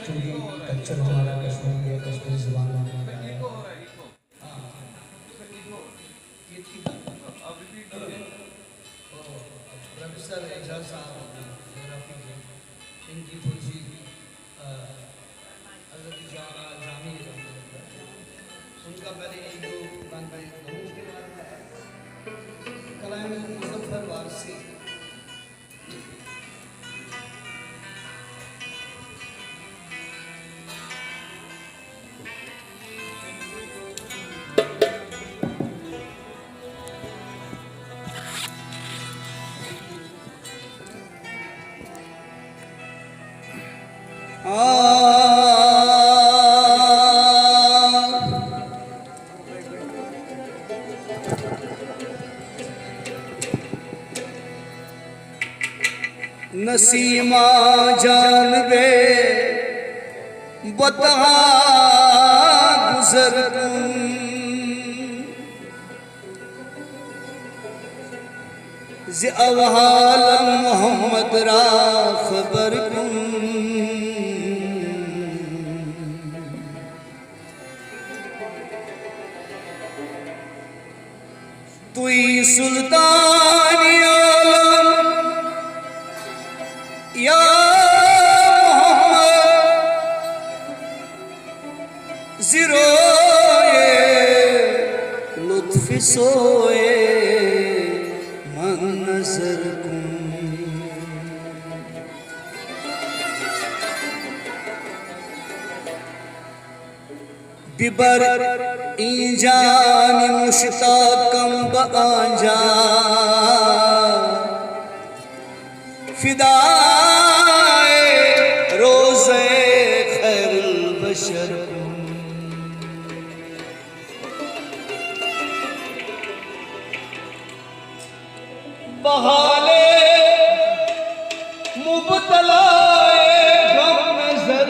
क्योंकि कल्चर हमारा कश्मीरी है, कश्मीरी ज़ुबान में हमारा है। प्रोफेसर एजाज साहब जोग्राफी के, इनकी थोड़ी सी जामी उनका पहले एक दो गाने उसके बाद कलाम मुज़फ़्फ़र वारसी। नसीमा जानबे बता गुजर अवहाल मोहम्मद रा खबर तुई सुल्तान आलम या मोहम्मद ज़िरोए लुत्फ़ सोए मन नजर बिबर इंजान मुश्ताकम बआंजा फिदाए रोज़े खैरुल बशर बहाले मुबतलाए गम नजर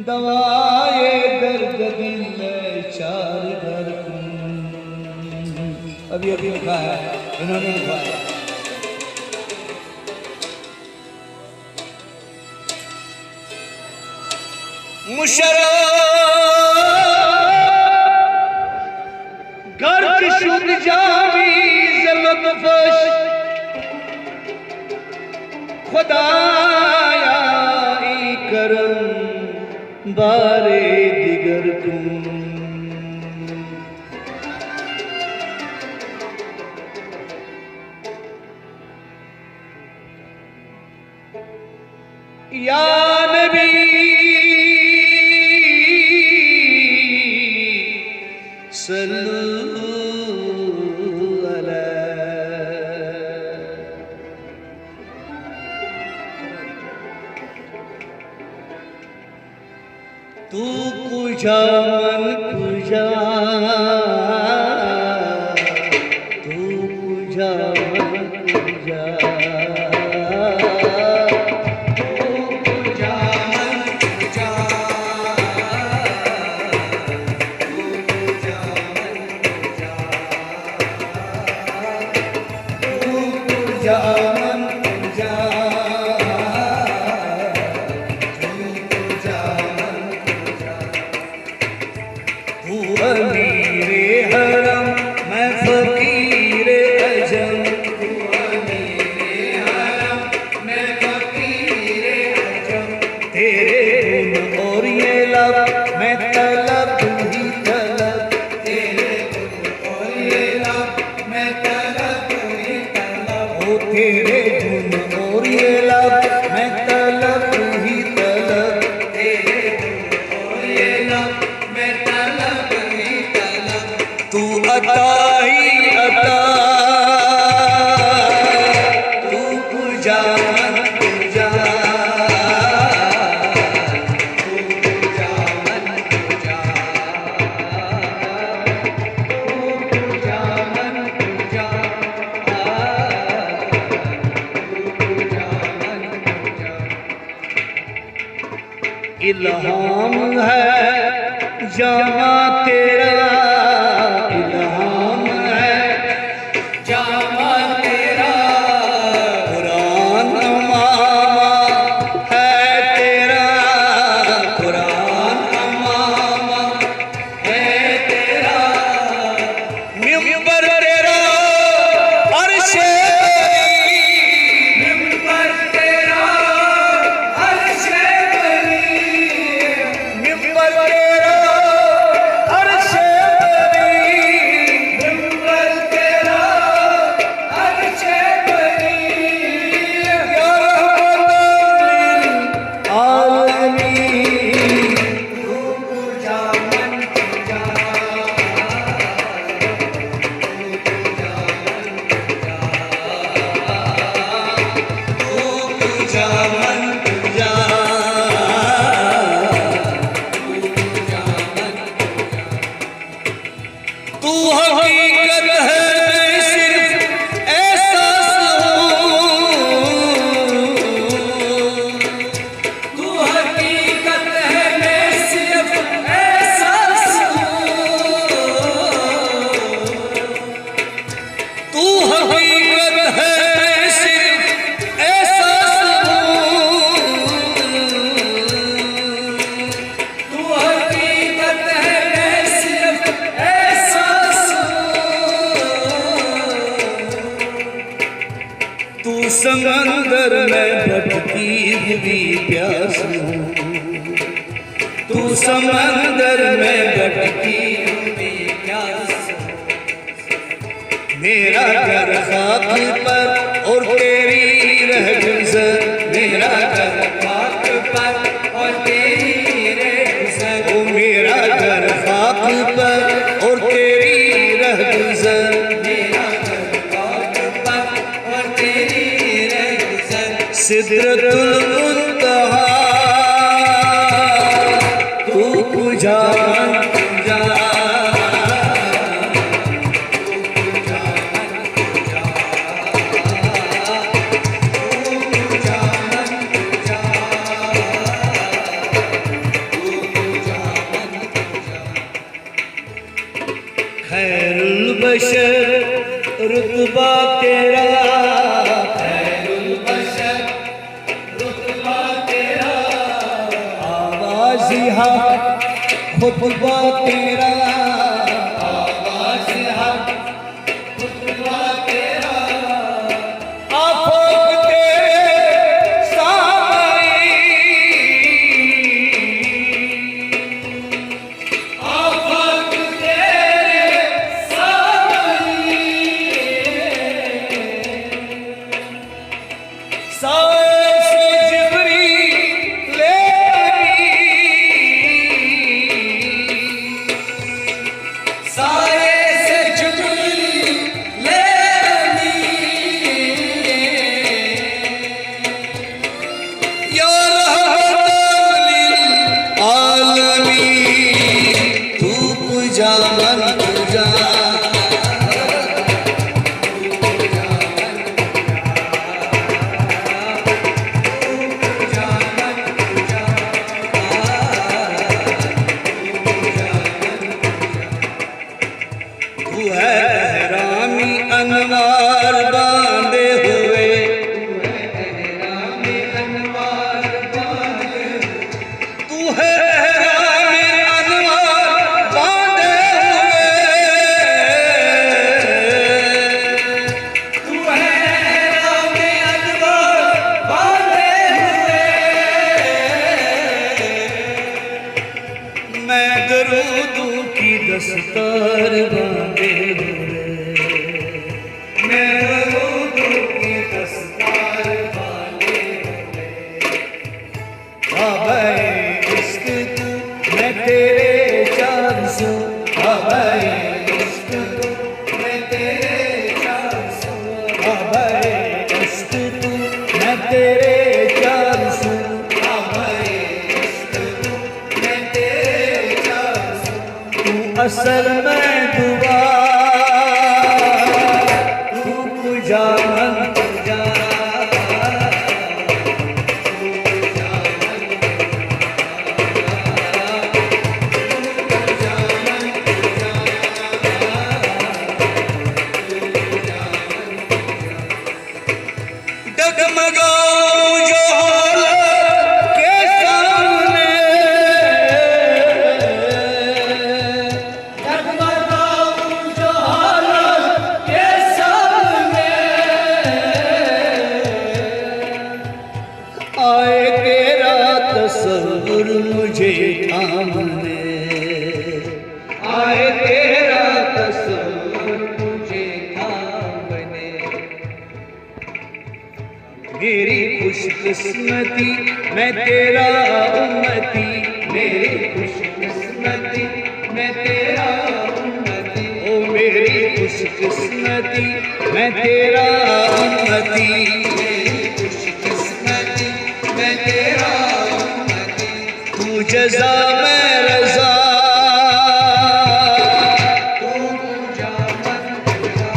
दवाए दर्द दिल चार घर। अभी लिखा है इन्होंने लिखा है। मुशर्रफ गर्द शुद जावी ज़लतफ़श खुदाया ई करम बारे दिगर तुम या नबी सल्लल्लाहु अलैहि तू कुजा मन कुजा तू कुजा मन कुजा इल्हाम है जामा तेरा, इल्हाम है जामा तेरा, कुरान मामा है समंदर में भटकी क्या मेरा घर खाक पर और तेरी रह गुजर मेरा घर खाक पर और तेरी रह गुजर ओ मेरा घर खाक पर और तेरी रह गुजर मेरा घर खाक पर और तेरी रह गुजर सिदरतुल मुंतहा तू पूजा खैरुल बशर रुतबा तेरा खैरुल बशर रुतबा तेरा आवाज़ हक खुतबा तेरा आवाज़ हक खुतबा तेरा आफाक तेरे सामई आफाक तेरे सामई साए से जिब्री ले साए से जिब्री ले या रहमतुल लिल आलमीन तू पूजा मन पूजा तू है एहरामी अनवार बांधे हुए तू है एहरामी अनवार बांधे हुए तू है एहरामी अनवार बांधे हुए मैं दरूदों की दस्तार बांधे हुए मैं दरूदों की दस्तार बांधे हुए बाबे इश्क तू मैं तेरे 400 बाबे इश्क तू मैं तेरे 400 बाबे इश्क तू मैं तेरे 400 बाबे इश्क तू मैं तेरे 400 तू असल में दुआ तू पूजा मन पूजा डगमगाऊं जो हालत के सामने डगमगाऊं जो हालत के सामने आए तेरा तस्वुर मुझे थामने आए तेरा तस्वुर मुझे थामने मेरी खुशकिस्मती मैं तेरा उम्मती मेरी खुशकिस्मती मैं तेरा उम्मती ओ मेरी खुशकिस्मती मैं तेरा उम्मती मेरी खुशकिस्मती मैं तेरा उम्मती तू जज़ा मैं रज़ा तू पूजा मन पूजा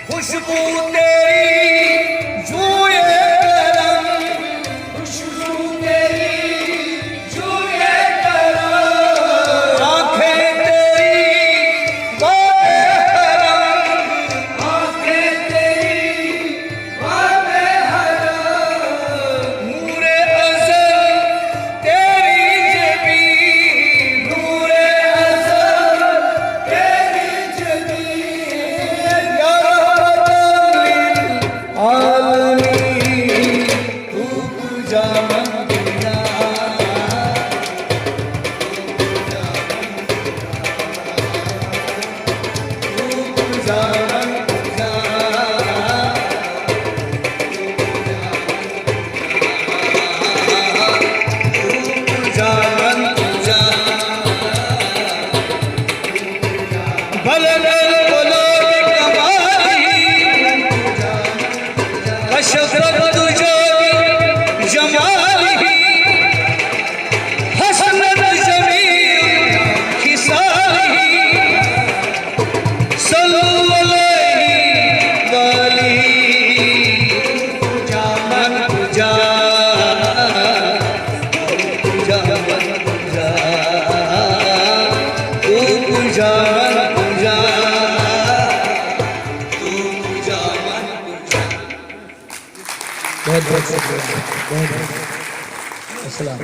खुशबू तेरी जूए करम खुशबू तेरी जूए करम तुझा मन तुझा, तू तुझा मन तुझा। बहुत बहुत शुक्रिया, बहुत बहुत अस्सलाम।